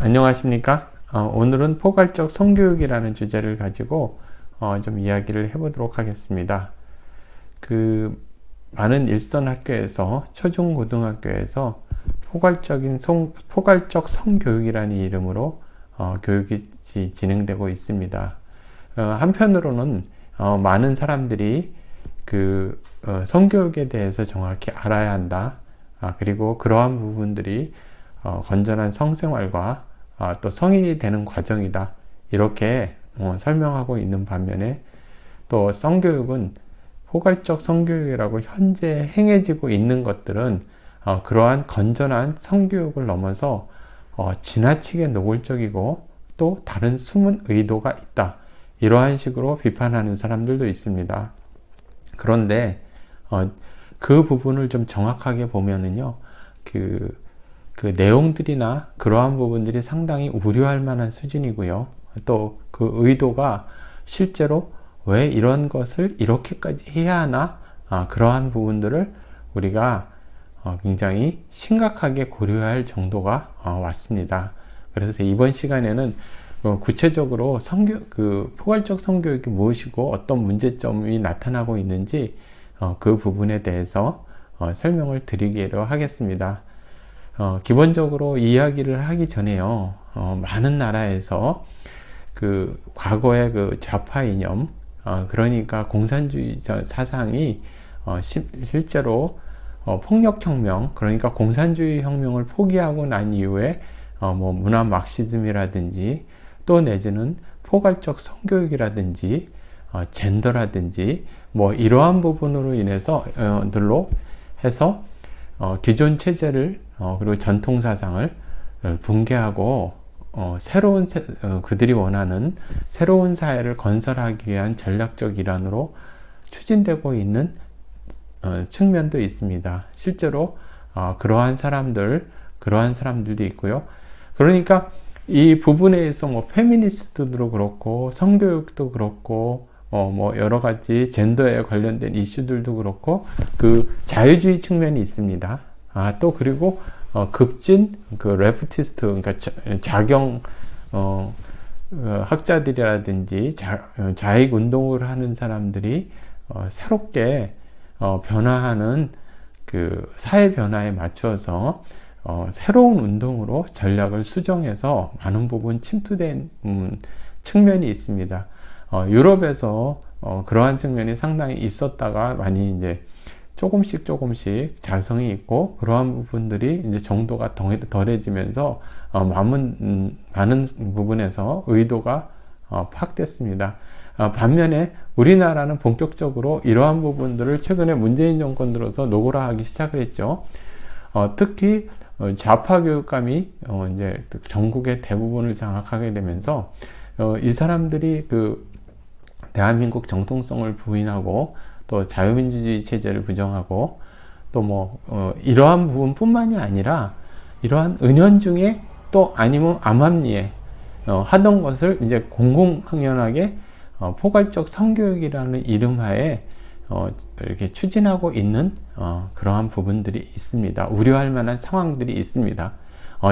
안녕하십니까? 오늘은 포괄적 성교육이라는 주제를 가지고 좀 이야기를 해보도록 하겠습니다. 많은 일선 학교에서, 초중고등학교에서 포괄적 성교육이라는 이름으로 교육이 진행되고 있습니다. 한편으로는 많은 사람들이 성교육에 대해서 정확히 알아야 한다. 그리고 그러한 부분들이 건전한 성생활과 또 성인이 되는 과정이다. 이렇게 설명하고 있는 반면에 또 성교육은 포괄적 성교육이라고 현재 행해지고 있는 것들은 그러한 건전한 성교육을 넘어서 지나치게 노골적이고 또 다른 숨은 의도가 있다. 이러한 식으로 비판하는 사람들도 있습니다. 그런데 그 부분을 좀 정확하게 보면은요, 그 내용들이나 그러한 부분들이 상당히 우려할 만한 수준이고요. 또 그 의도가 실제로 왜 이런 것을 이렇게까지 해야 하나? 그러한 부분들을 우리가 굉장히 심각하게 고려할 정도가 왔습니다. 그래서 이번 시간에는 구체적으로 포괄적 성교육이 무엇이고 어떤 문제점이 나타나고 있는지 그 부분에 대해서 설명을 드리기로 하겠습니다. 기본적으로 이야기를 하기 전에요, 많은 나라에서 과거의 좌파 이념, 그러니까 공산주의 사상이 실제로 폭력혁명, 그러니까 공산주의 혁명을 포기하고 난 이후에 문화 마르크시즘이라든지 또 내지는 포괄적 성교육이라든지 젠더라든지 이러한 부분으로 인해서 해서 기존 체제를 그리고 전통 사상을 붕괴하고 그들이 원하는 새로운 사회를 건설하기 위한 전략적 일환으로 추진되고 있는 측면도 있습니다. 실제로 그러한 사람들도 있고요. 그러니까 이 부분에서 페미니스트도 그렇고 성교육도 그렇고 여러 가지 젠더에 관련된 이슈들도 그렇고 자유주의 측면이 있습니다. 또 그리고 급진 레프티스트, 그러니까 자경 학자들이라든지 좌익 운동을 하는 사람들이 새롭게 변화하는 사회 변화에 맞춰서 새로운 운동으로 전략을 수정해서 많은 부분 침투된 측면이 있습니다. 유럽에서 그러한 측면이 상당히 있었다가 많이 이제 조금씩 자성이 있고 그러한 부분들이 이제 정도가 덜해지면서 많은 부분에서 의도가 파악됐습니다. 반면에 우리나라는 본격적으로 이러한 부분들을 최근에 문재인 정권 들어서 노골화하기 시작을 했죠. 특히 좌파 교육감이 이제 전국의 대부분을 장악하게 되면서 이 사람들이 대한민국 정통성을 부인하고 또 자유민주주의 체제를 부정하고 또 이러한 부분뿐만이 아니라 이러한 은연중에 또 아니면 암암리에 하던 것을 이제 공공황연하게 포괄적 성교육이라는 이름하에 이렇게 추진하고 있는 그러한 부분들이 있습니다. 우려할 만한 상황들이 있습니다.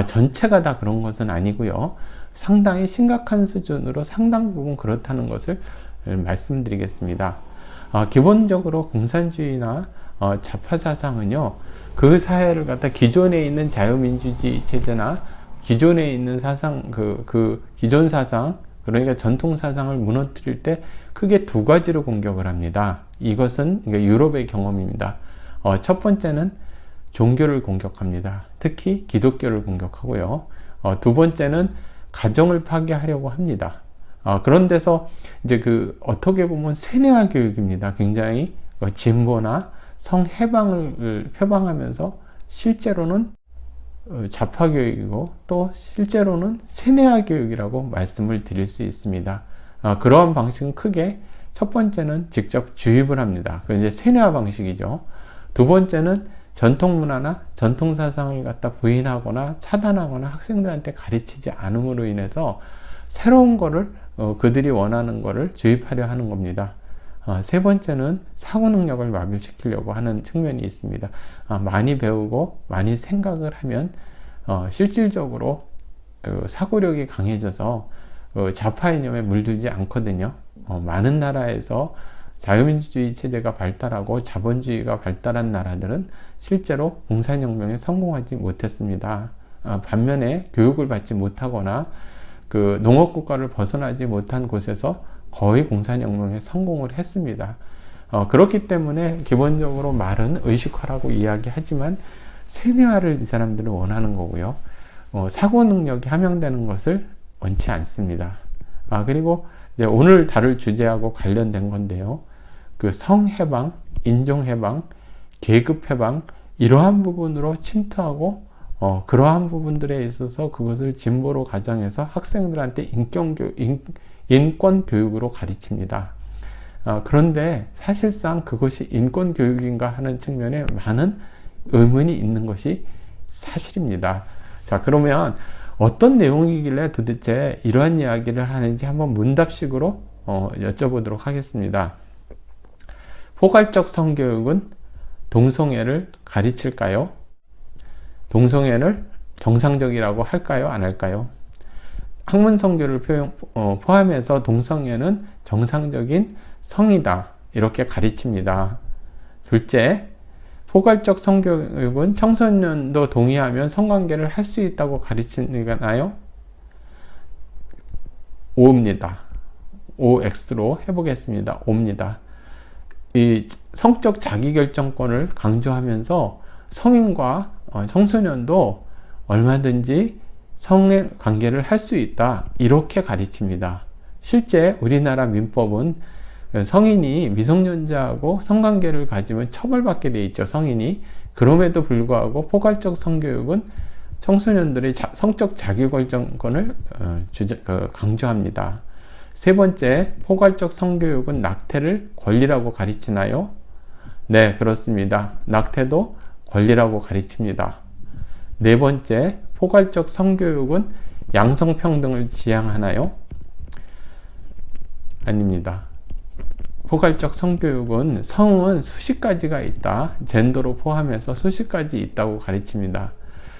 전체가 다 그런 것은 아니고요. 상당히 심각한 수준으로 상당 부분 그렇다는 것을 말씀드리겠습니다. 기본적으로 공산주의나 좌파 사상은요, 그 사회를 기존에 있는 자유민주주의 체제나 기존에 있는 사상, 기존 사상, 그러니까 전통 사상을 무너뜨릴 때 크게 두 가지로 공격을 합니다. 이것은 유럽의 경험입니다. 첫 번째는 종교를 공격합니다. 특히 기독교를 공격하고요. 두 번째는 가정을 파괴하려고 합니다. 그런 데서 이제 어떻게 보면 세뇌화 교육입니다. 굉장히 진보나 성해방을 표방하면서 실제로는 좌파 교육이고 또 실제로는 세뇌화 교육이라고 말씀을 드릴 수 있습니다. 그러한 방식은 크게 첫 번째는 직접 주입을 합니다. 그 이제 세뇌화 방식이죠. 두 번째는 전통 문화나 전통 사상을 부인하거나 차단하거나 학생들한테 가르치지 않음으로 인해서 새로운 거를 그들이 원하는 거를 주입하려 하는 겁니다. 세 번째는 사고 능력을 마비시키려고 하는 측면이 있습니다. 많이 배우고 많이 생각을 하면 실질적으로 사고력이 강해져서 좌파 이념에 물들지 않거든요. 많은 나라에서 자유민주주의 체제가 발달하고 자본주의가 발달한 나라들은 실제로 공산혁명에 성공하지 못했습니다. 반면에 교육을 받지 못하거나 그 농업국가를 벗어나지 못한 곳에서 거의 공산혁명에 성공을 했습니다. 그렇기 때문에 기본적으로 말은 의식화라고 이야기하지만 세뇌화를 이 사람들은 원하는 거고요. 사고 능력이 함양되는 것을 원치 않습니다. 그리고 이제 오늘 다룰 주제하고 관련된 건데요. 그 성해방, 인종해방, 계급해방 이러한 부분으로 침투하고 그러한 부분들에 있어서 그것을 진보로 가정해서 학생들한테 인권 교육으로 가르칩니다. 그런데 사실상 그것이 인권 교육인가 하는 측면에 많은 의문이 있는 것이 사실입니다. 자, 그러면 어떤 내용이길래 도대체 이러한 이야기를 하는지 한번 문답식으로 여쭤보도록 하겠습니다. 포괄적 성교육은 동성애를 가르칠까요? 동성애를 정상적이라고 할까요? 안 할까요? 학문 성교를 포함해서 동성애는 정상적인 성이다. 이렇게 가르칩니다. 둘째, 포괄적 성교육은 청소년도 동의하면 성관계를 할 수 있다고 가르치나요? O입니다. OX로 해보겠습니다. O입니다. 이 성적 자기결정권을 강조하면서 성인과 청소년도 얼마든지 성의 관계를 할 수 있다. 이렇게 가르칩니다. 실제 우리나라 민법은 성인이 미성년자하고 성관계를 가지면 처벌받게 돼 있죠. 성인이. 그럼에도 불구하고 포괄적 성교육은 청소년들의 성적 자기결정권을 강조합니다. 세 번째, 포괄적 성교육은 낙태를 권리라고 가르치나요? 네, 그렇습니다. 낙태도 권리라고 가르칩니다. 네 번째, 포괄적 성교육은 양성평등을 지향하나요? 아닙니다. 포괄적 성교육은 성은 수십 가지가 있다. 젠더로 포함해서 수십 가지 있다고 가르칩니다.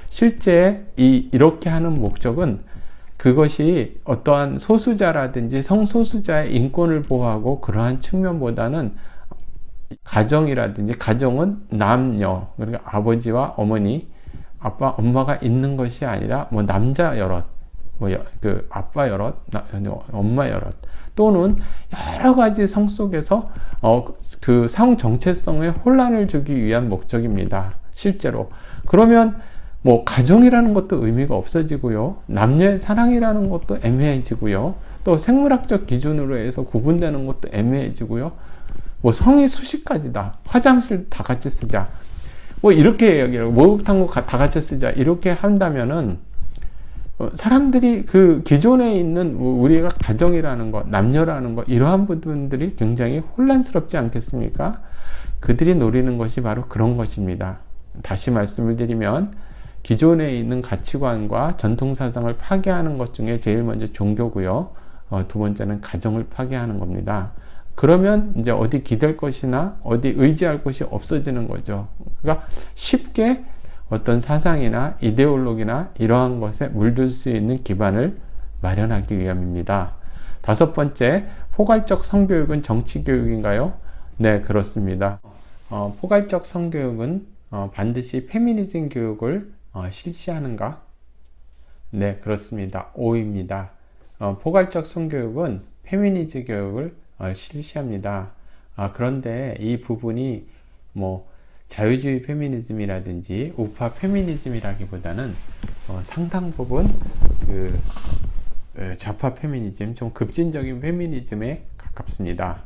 실제 이렇게 하는 목적은 그것이 어떠한 소수자라든지 성소수자의 인권을 보호하고 그러한 측면보다는 가정이라든지 가정은 남녀, 그러니까 아버지와 어머니, 아빠, 엄마가 있는 것이 아니라 뭐 남자 여럿, 그 아빠 여럿, 엄마 여럿, 또는 여러 가지 성 속에서 그 성 정체성에 혼란을 주기 위한 목적입니다. 실제로. 그러면 뭐 가정이라는 것도 의미가 없어지고요. 남녀의 사랑이라는 것도 애매해지고요. 또 생물학적 기준으로 해서 구분되는 것도 애매해지고요. 뭐 성이 수십 가지다. 화장실 다 같이 쓰자. 뭐 이렇게 얘기하고 목욕탕도 다 같이 쓰자. 이렇게 한다면은 사람들이 그 기존에 있는 우리가 가정이라는 것, 남녀라는 것, 이러한 부분들이 굉장히 혼란스럽지 않겠습니까? 그들이 노리는 것이 바로 그런 것입니다. 다시 말씀을 드리면 기존에 있는 가치관과 전통사상을 파괴하는 것 중에 제일 먼저 종교고요. 두 번째는 가정을 파괴하는 겁니다. 그러면 이제 어디 기댈 것이나 어디 의지할 곳이 없어지는 거죠. 그러니까 쉽게 어떤 사상이나 이데올로기나 이러한 것에 물들 수 있는 기반을 마련하기 위함입니다. 다섯 번째, 포괄적 성교육은 정치교육인가요? 네, 그렇습니다. 포괄적 성교육은 반드시 페미니즘 교육을 실시하는가? 네, 그렇습니다. O입니다. 포괄적 성교육은 페미니즘 교육을 실시합니다. 그런데 이 부분이 뭐 자유주의 페미니즘이라든지 우파 페미니즘이라기보다는 상당 부분 그 좌파 페미니즘, 좀 급진적인 페미니즘에 가깝습니다.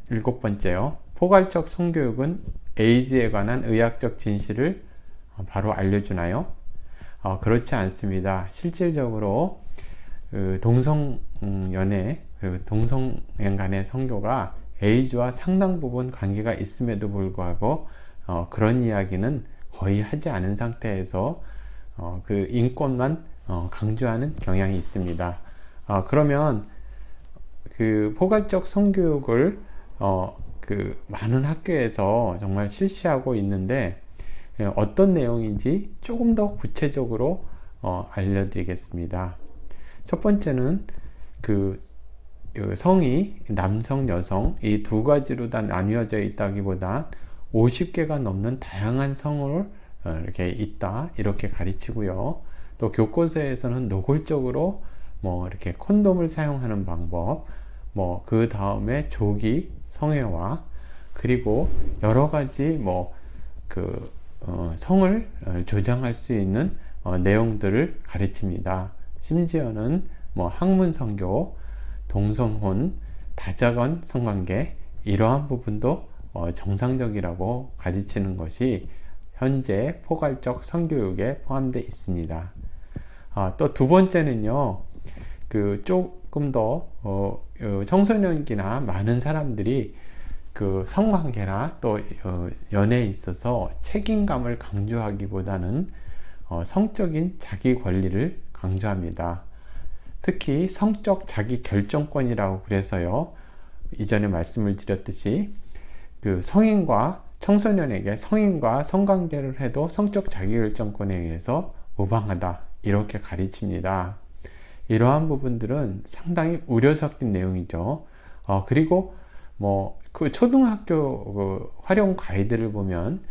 일곱 번째요. 포괄적 성교육은 에이즈에 관한 의학적 진실을 바로 알려주나요? 그렇지 않습니다. 실질적으로 동성연애 그리고 동성애 간의 성교가 에이즈와 상당 부분 관계가 있음에도 불구하고 그런 이야기는 거의 하지 않은 상태에서 그 인권만 강조하는 경향이 있습니다. 그러면 그 포괄적 성교육을 그 많은 학교에서 정말 실시하고 있는데 어떤 내용인지 조금 더 구체적으로 알려드리겠습니다. 첫 번째는 그 성이 남성, 여성 이 두 가지로 다 나뉘어져 있다기보다 50개가 넘는 다양한 성을 이렇게 있다 이렇게 가르치고요. 또 교과서에서는 노골적으로 이렇게 콘돔을 사용하는 방법, 그 다음에 조기 성애와 그리고 여러 가지 성을 조장할 수 있는 내용들을 가르칩니다. 심지어는 학문 성교, 동성혼, 다자간 성관계 이러한 부분도 정상적이라고 가르치는 것이 현재 포괄적 성교육에 포함되어 있습니다. 또 두 번째는요, 조금 더 청소년기나 많은 사람들이 그 성관계나 또 연애에 있어서 책임감을 강조하기보다는 성적인 자기 권리를 강조합니다. 특히 성적 자기 결정권이라고 그래서요, 이전에 말씀을 드렸듯이 그 성인과 청소년에게 성인과 성관계를 해도 성적 자기 결정권에 의해서 무방하다 이렇게 가르칩니다. 이러한 부분들은 상당히 우려 섞인 내용이죠. 그리고 그 초등학교 그 활용 가이드를 보면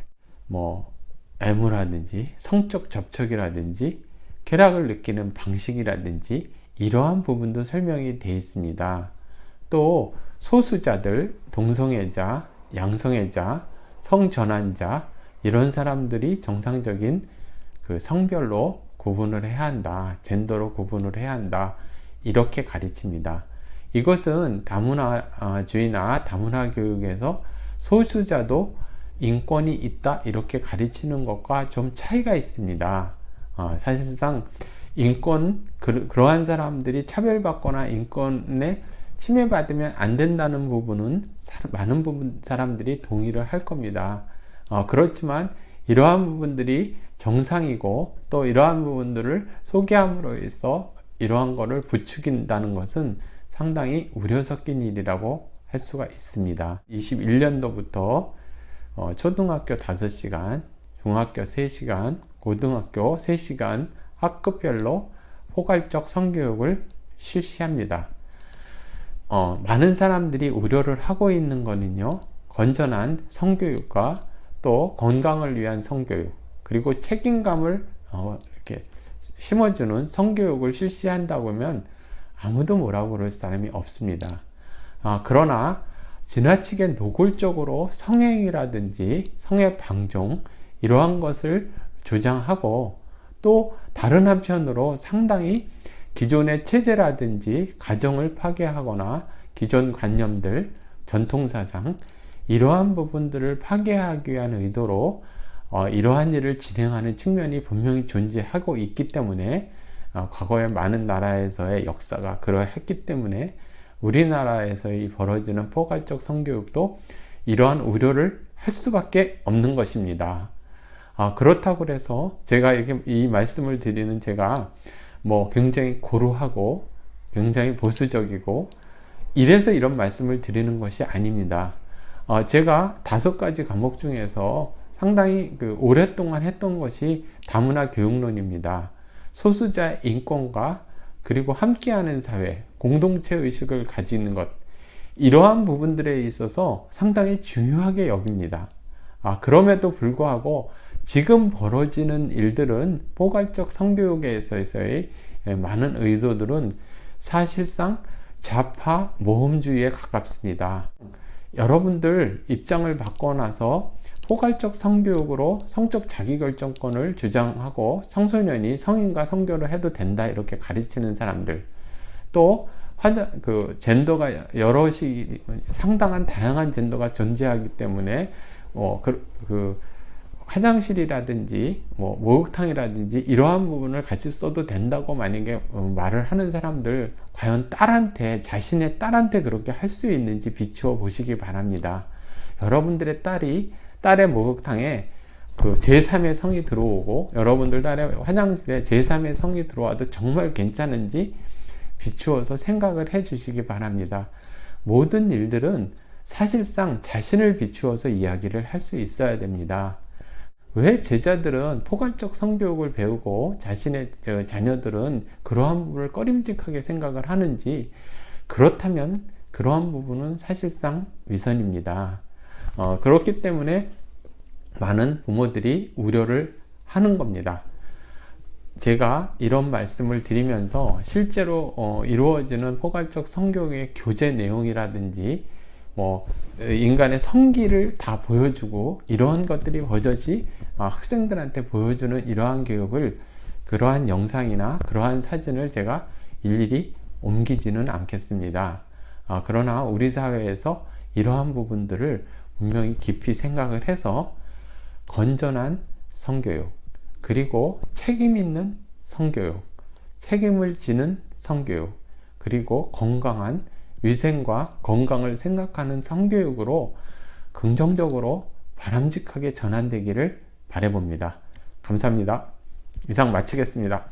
애무라든지 성적 접촉이라든지 쾌락을 느끼는 방식이라든지 이러한 부분도 설명이 되어 있습니다. 또 소수자들, 동성애자, 양성애자, 성전환자 이런 사람들이 정상적인 그 성별로 구분을 해야 한다, 젠더로 구분을 해야 한다 이렇게 가르칩니다. 이것은 다문화주의나 다문화 교육에서 소수자도 인권이 있다 이렇게 가르치는 것과 좀 차이가 있습니다. 사실상 그러한 사람들이 차별받거나 인권에 침해받으면 안 된다는 부분은 많은 사람들이 동의를 할 겁니다. 그렇지만 이러한 부분들이 정상이고 또 이러한 부분들을 소개함으로 해서 이러한 것을 부추긴다는 것은 상당히 우려 섞인 일이라고 할 수가 있습니다. 21년도부터 초등학교 5시간, 중학교 3시간, 고등학교 3시간 학급별로 포괄적 성교육을 실시합니다. 많은 사람들이 우려를 하고 있는 거는요, 건전한 성교육과 또 건강을 위한 성교육, 그리고 책임감을 이렇게 심어주는 성교육을 실시한다고 하면 아무도 뭐라고 그럴 사람이 없습니다. 그러나 지나치게 노골적으로 성행위라든지 성의 방종 이러한 것을 조장하고 또 다른 한편으로 상당히 기존의 체제라든지 가정을 파괴하거나 기존 관념들, 전통사상 이러한 부분들을 파괴하기 위한 의도로 이러한 일을 진행하는 측면이 분명히 존재하고 있기 때문에 과거에 많은 나라에서의 역사가 그러했기 때문에 우리나라에서 벌어지는 포괄적 성교육도 이러한 우려를 할 수밖에 없는 것입니다. 그렇다고 해서 제가 이렇게 이 말씀을 드리는 제가 굉장히 고루하고 굉장히 보수적이고 이래서 이런 말씀을 드리는 것이 아닙니다. 제가 5가지 과목 중에서 상당히 오랫동안 했던 것이 다문화 교육론입니다. 소수자의 인권과 그리고 함께하는 사회, 공동체 의식을 가지는 것 이러한 부분들에 있어서 상당히 중요하게 여깁니다. 그럼에도 불구하고 지금 벌어지는 일들은 포괄적 성교육에서의 많은 의도들은 사실상 좌파 모험주의에 가깝습니다. 여러분들 입장을 바꿔놔서 포괄적 성교육으로 성적 자기결정권을 주장하고 청소년이 성인과 성교를 해도 된다 이렇게 가르치는 사람들, 또 젠더가 여럿이 상당한 다양한 젠더가 존재하기 때문에 화장실이라든지 목욕탕이라든지 이러한 부분을 같이 써도 된다고 만약에 말을 하는 사람들, 과연 자신의 딸한테 그렇게 할 수 있는지 비추어 보시기 바랍니다. 여러분들의 딸의 목욕탕에 제3의 성이 들어오고 여러분들 딸의 화장실에 제3의 성이 들어와도 정말 괜찮은지 비추어서 생각을 해 주시기 바랍니다. 모든 일들은 사실상 자신을 비추어서 이야기를 할 수 있어야 됩니다. 왜 제자들은 포괄적 성교육을 배우고 자신의 자녀들은 그러한 부분을 꺼림직하게 생각을 하는지, 그렇다면 그러한 부분은 사실상 위선입니다. 그렇기 때문에 많은 부모들이 우려를 하는 겁니다. 제가 이런 말씀을 드리면서 실제로 이루어지는 포괄적 성교육의 교재 내용이라든지 인간의 성기를 다 보여주고 이러한 것들이 버젓이 학생들한테 보여주는 이러한 교육을, 그러한 영상이나 그러한 사진을 제가 일일이 옮기지는 않겠습니다. 그러나 우리 사회에서 이러한 부분들을 분명히 깊이 생각을 해서 건전한 성교육, 그리고 책임 있는 성교육, 책임을 지는 성교육, 그리고 건강한 위생과 건강을 생각하는 성교육으로 긍정적으로 바람직하게 전환되기를 바라봅니다. 감사합니다. 이상 마치겠습니다.